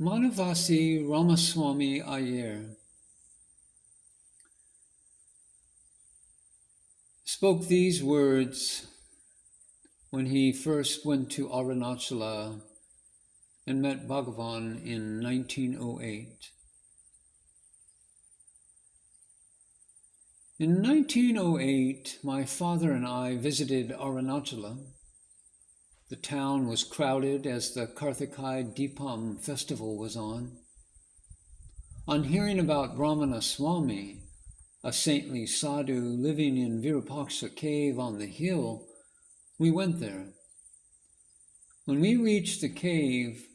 Manavasi Ramaswami Iyer spoke these words when he first went to Arunachala and met Bhagavan in 1908. In 1908, my father and I visited Arunachala. The town was crowded as the Karthikai Deepam festival was on. On hearing about Ramanaswami, a saintly sadhu living in Virupaksha cave on the hill, we went there. When we reached the cave,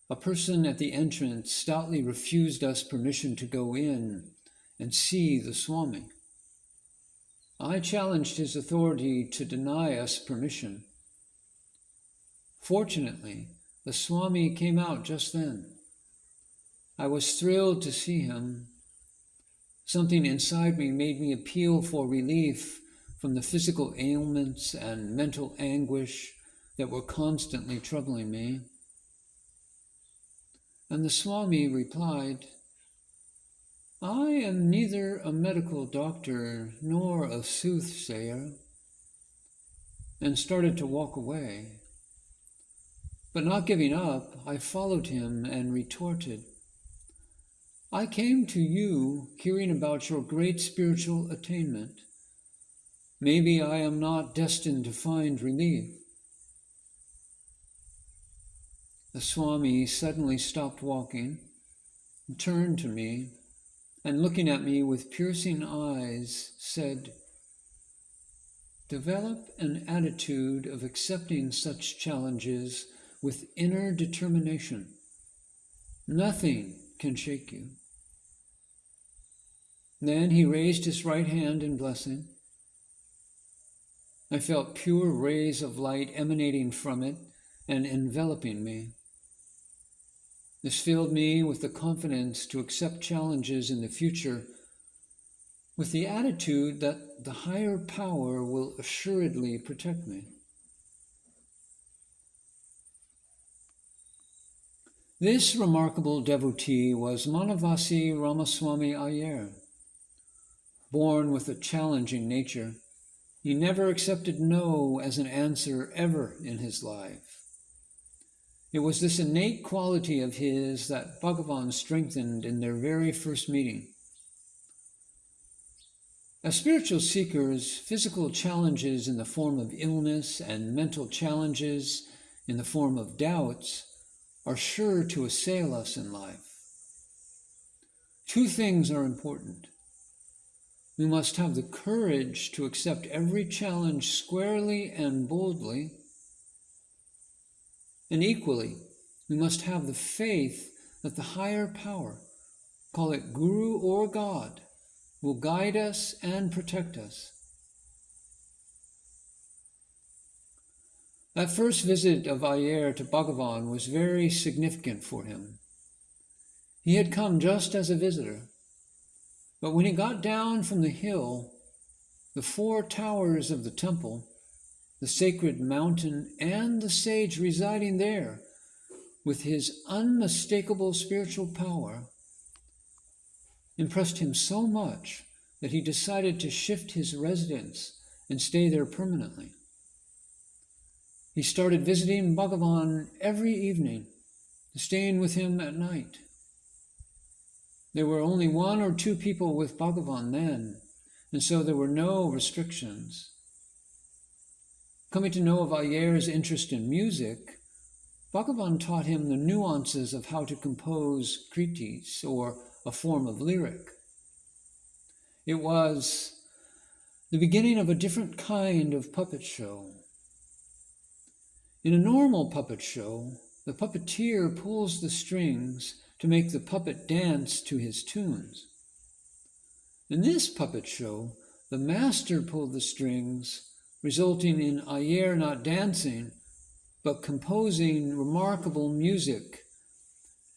a person at the entrance stoutly refused us permission to go in and see the Swami. I challenged his authority to deny us permission. Fortunately, the Swami came out just then. I was thrilled to see him. Something inside me made me appeal for relief from the physical ailments and mental anguish that were constantly troubling me. And the Swami replied, "I am neither a medical doctor nor a soothsayer," and started to walk away. But not giving up, I followed him and retorted, "I came to you hearing about your great spiritual attainment. Maybe I am not destined to find relief." The Swami suddenly stopped walking, turned to me, and looking at me with piercing eyes, said, "Develop an attitude of accepting such challenges with inner determination. Nothing can shake you." Then he raised his right hand in blessing. I felt pure rays of light emanating from it and enveloping me. This filled me with the confidence to accept challenges in the future with the attitude that the higher power will assuredly protect me. This remarkable devotee was Manavasi Ramaswami Iyer. Born with a challenging nature, he never accepted no as an answer ever in his life. It was this innate quality of his that Bhagavan strengthened in their very first meeting. As spiritual seekers, physical challenges in the form of illness and mental challenges in the form of doubts are sure to assail us in life. Two things are important. We must have the courage to accept every challenge squarely and boldly. And equally, we must have the faith that the higher power, call it Guru or God, will guide us and protect us. That first visit of Iyer to Bhagavan was very significant for him. He had come just as a visitor, but when he got down from the hill, the four towers of the temple, the sacred mountain, and the sage residing there, with his unmistakable spiritual power, impressed him so much that he decided to shift his residence and stay there permanently. He started visiting Bhagavan every evening, staying with him at night. There were only one or two people with Bhagavan then, and so there were no restrictions. Coming to know of Iyer's interest in music, Bhagavan taught him the nuances of how to compose kritis, or a form of lyric. It was the beginning of a different kind of puppet show. In a normal puppet show, the puppeteer pulls the strings to make the puppet dance to his tunes. In this puppet show, the master pulled the strings, resulting in Iyer not dancing, but composing remarkable music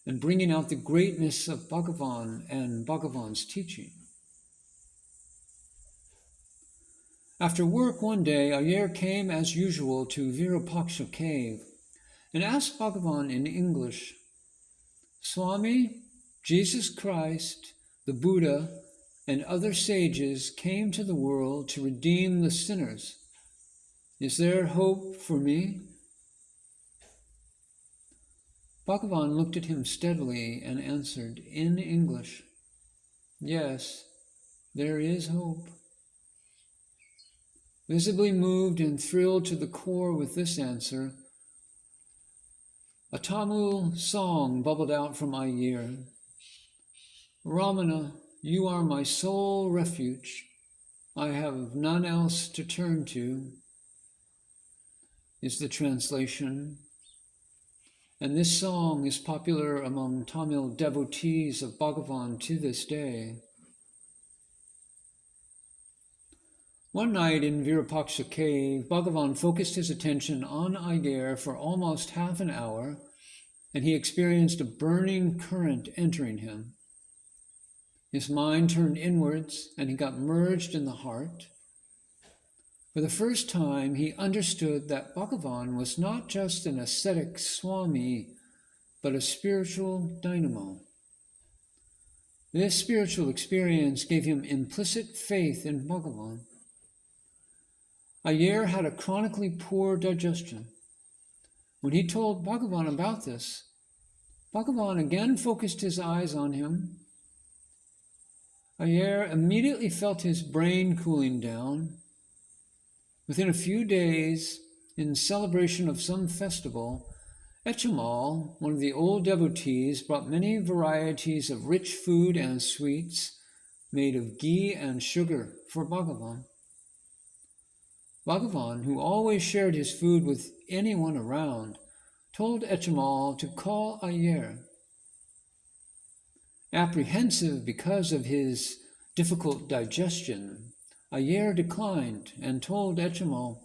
and bringing out the greatness of Bhagavan and Bhagavan's teaching. After work one day, Iyer came as usual to Virupaksha cave and asked Bhagavan in English, Swami, Jesus Christ, the Buddha, and other sages came to the world to redeem the sinners. Is there hope for me? Bhagavan looked at him steadily and answered in English, yes, there is hope. Visibly moved and thrilled to the core with this answer, a Tamil song bubbled out from Iyer. Ramana, you are my sole refuge. I have none else to turn to, is the translation. And this song is popular among Tamil devotees of Bhagavan to this day. One night in Virupaksha cave, Bhagavan focused his attention on Iyer for almost half an hour, and he experienced a burning current entering him. His mind turned inwards, and he got merged in the heart. For the first time, he understood that Bhagavan was not just an ascetic Swami, but a spiritual dynamo. This spiritual experience gave him implicit faith in Bhagavan. Iyer had a chronically poor digestion. When he told Bhagavan about this, Bhagavan again focused his eyes on him. Iyer immediately felt his brain cooling down. Within a few days, in celebration of some festival, Echamal, one of the old devotees, brought many varieties of rich food and sweets made of ghee and sugar for Bhagavan. Bhagavan, who always shared his food with anyone around, told Echamal to call Iyer. Apprehensive because of his difficult digestion, Iyer declined and told Echamal,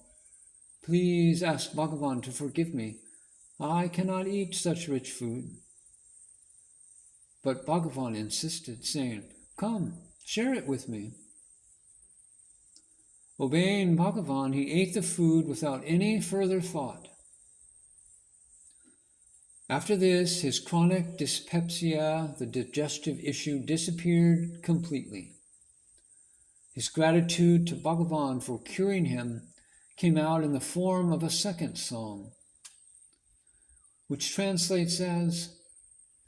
please ask Bhagavan to forgive me. I cannot eat such rich food. But Bhagavan insisted, saying, come, share it with me. Obeying Bhagavan, he ate the food without any further thought. After this, his chronic dyspepsia, the digestive issue, disappeared completely. His gratitude to Bhagavan for curing him came out in the form of a second song, which translates as,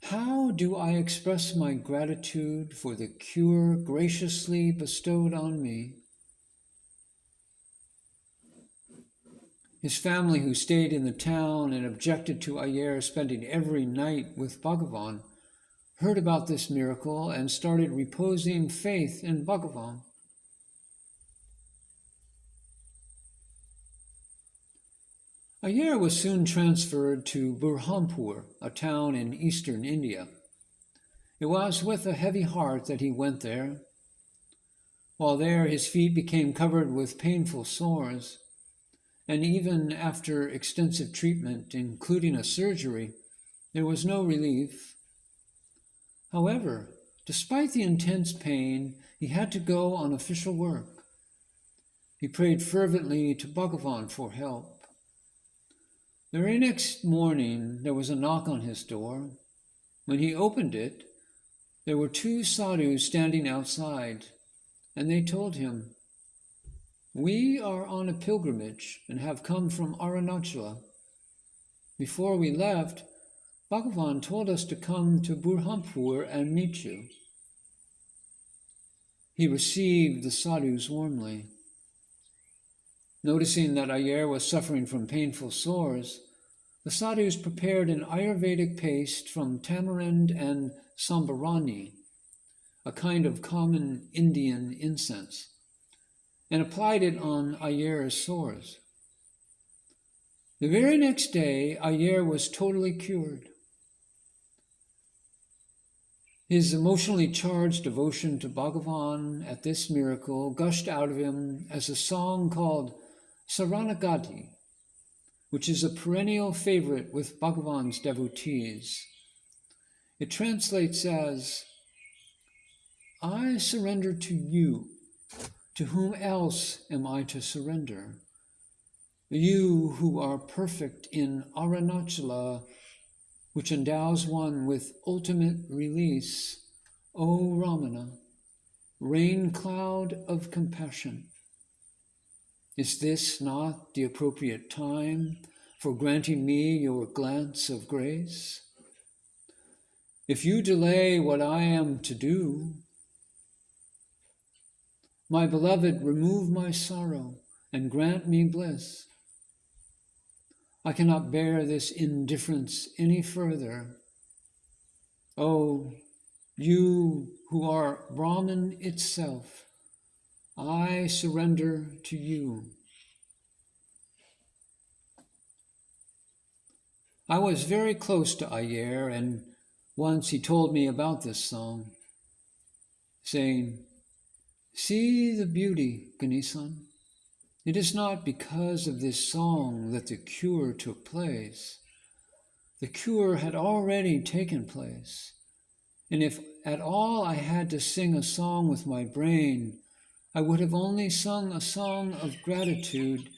how do I express my gratitude for the cure graciously bestowed on me? His family, who stayed in the town and objected to Iyer spending every night with Bhagavan, heard about this miracle and started reposing faith in Bhagavan. Iyer was soon transferred to Burhanpur, a town in eastern India. It was with a heavy heart that he went there. While there, his feet became covered with painful sores, and even after extensive treatment, including a surgery, there was no relief. However, despite the intense pain, he had to go on official work. He prayed fervently to Bhagavan for help. The very next morning, there was a knock on his door. When he opened it, there were two sadhus standing outside, and they told him, we are on a pilgrimage and have come from Arunachala. Before we left, Bhagavan told us to come to Burhanpur and meet you. He received the sadhus warmly. Noticing that Iyer was suffering from painful sores, the sadhus prepared an Ayurvedic paste from tamarind and sambarani, a kind of common Indian incense, and applied it on Iyer's sores. The very next day, Iyer was totally cured. His emotionally charged devotion to Bhagavan at this miracle gushed out of him as a song called Saranagati, which is a perennial favorite with Bhagavan's devotees. It translates as, I surrender to you. To whom else am I to surrender? You who are perfect in Arunachala, which endows one with ultimate release, O Ramana, rain cloud of compassion. Is this not the appropriate time for granting me your glance of grace? If you delay what I am to do, my beloved, remove my sorrow and grant me bliss. I cannot bear this indifference any further. Oh, you who are Brahman itself, I surrender to you. I was very close to Iyer, and once he told me about this song, saying, "See the beauty, Ganesan. It is not because of this song that the cure took place. The cure had already taken place. And if at all I had to sing a song with my brain, I would have only sung a song of gratitude,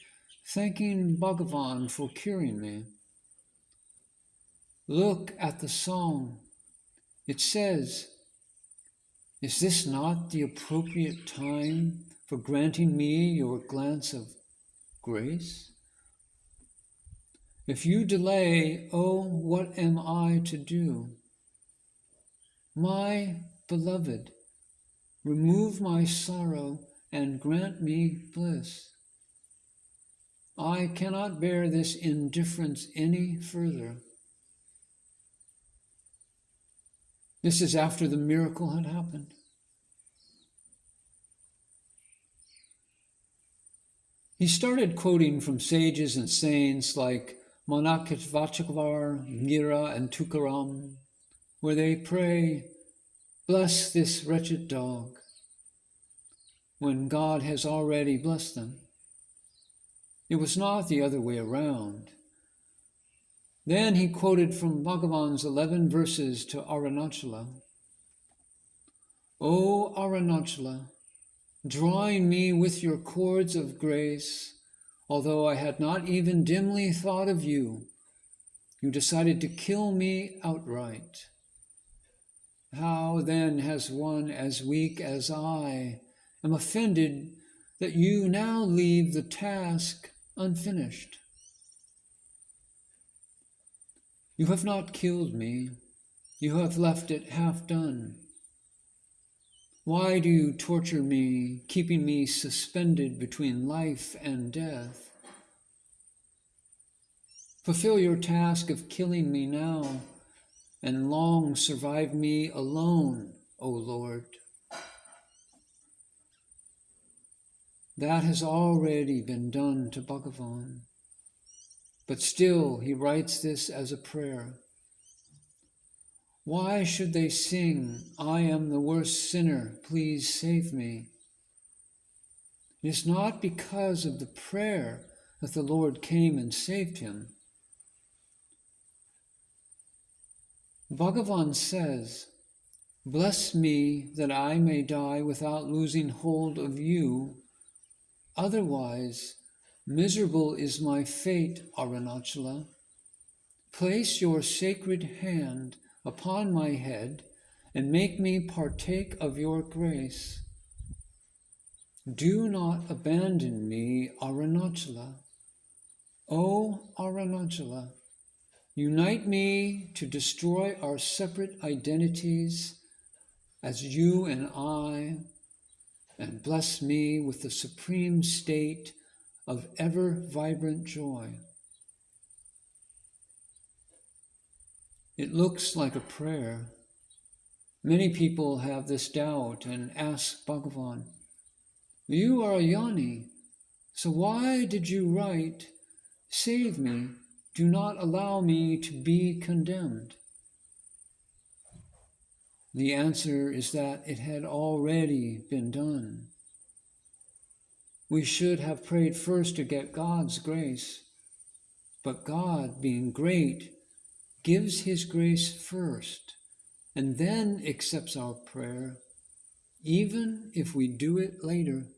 thanking Bhagavan for curing me. Look at the song. It says, 'Is this not the appropriate time for granting me your glance of grace? If you delay, oh, what am I to do? My beloved, remove my sorrow and grant me bliss. I cannot bear this indifference any further.'" This is after the miracle had happened. He started quoting from sages and saints like Manakatvachavar, Mira, and Tukaram, where they pray, "Bless this wretched dog," when God has already blessed them. It was not the other way around. Then he quoted from Bhagavan's 11 verses to Arunachala. "O Arunachala, drawing me with your cords of grace, although I had not even dimly thought of you, you decided to kill me outright. How then has one as weak as I am offended that you now leave the task unfinished? You have not killed me. You have left it half done. Why do you torture me, keeping me suspended between life and death? Fulfill your task of killing me now, and long survive me alone, O Lord." That has already been done to Bhagavan. But still, he writes this as a prayer. Why should they sing, "I am the worst sinner, please save me"? It is not because of the prayer that the Lord came and saved him. Bhagavan says, "Bless me that I may die without losing hold of you. Otherwise, miserable is my fate, Arunachala. Place your sacred hand upon my head and make me partake of your grace. Do not abandon me, Arunachala. O Arunachala, unite me to destroy our separate identities as you and I, and bless me with the supreme state of ever-vibrant joy." It looks like a prayer. Many people have this doubt and ask Bhagavan, "You are a Jnani, so why did you write, 'Save me, do not allow me to be condemned'?" The answer is that it had already been done. We should have prayed first to get God's grace, but God, being great, gives his grace first and then accepts our prayer, even if we do it later.